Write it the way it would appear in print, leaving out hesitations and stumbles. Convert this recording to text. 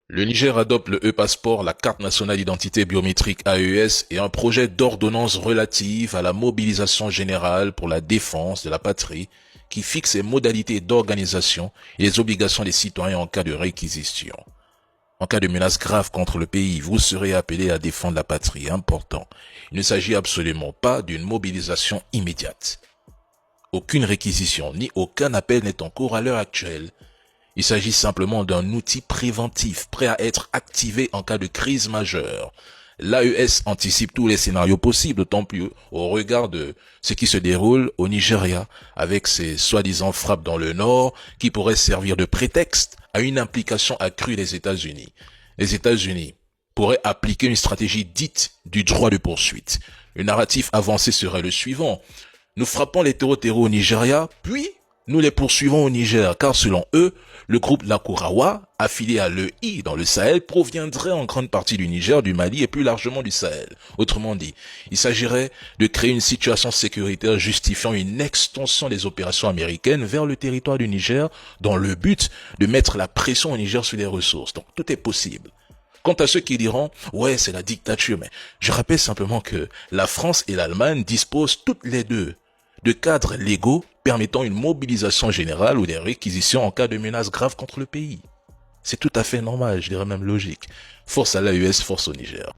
Le Niger adopte le e-passeport, la carte nationale d'identité biométrique AES et un projet d'ordonnance relative à la mobilisation générale pour la défense de la patrie qui fixe les modalités d'organisation et les obligations des citoyens en cas de réquisition. En cas de menace grave contre le pays, vous serez appelé à défendre la patrie. Important. Il ne s'agit absolument pas d'une mobilisation immédiate. Aucune réquisition ni aucun appel n'est en cours à l'heure actuelle. Il s'agit simplement d'un outil préventif prêt à être activé en cas de crise majeure. L'AES anticipe tous les scénarios possibles, d'autant plus au regard de ce qui se déroule au Nigeria, avec ses soi-disant frappes dans le nord qui pourraient servir de prétexte à une implication accrue des États-Unis. Les États-Unis pourraient appliquer une stratégie dite du droit de poursuite. Le narratif avancé serait le suivant. Nous frappons les terreaux au Nigeria, puis nous les poursuivons au Niger, car selon eux, le groupe Lakurawa, affilié à l'EI dans le Sahel, proviendrait en grande partie du Niger, du Mali et plus largement du Sahel. Autrement dit, il s'agirait de créer une situation sécuritaire justifiant une extension des opérations américaines vers le territoire du Niger dans le but de mettre la pression au Niger sur les ressources. Donc tout est possible. Quant à ceux qui diront, ouais, c'est la dictature, mais je rappelle simplement que la France et l'Allemagne disposent toutes les deux de cadres légaux permettant une mobilisation générale ou des réquisitions en cas de menace grave contre le pays. C'est tout à fait normal, je dirais même logique. Force à l'AES, force au Niger.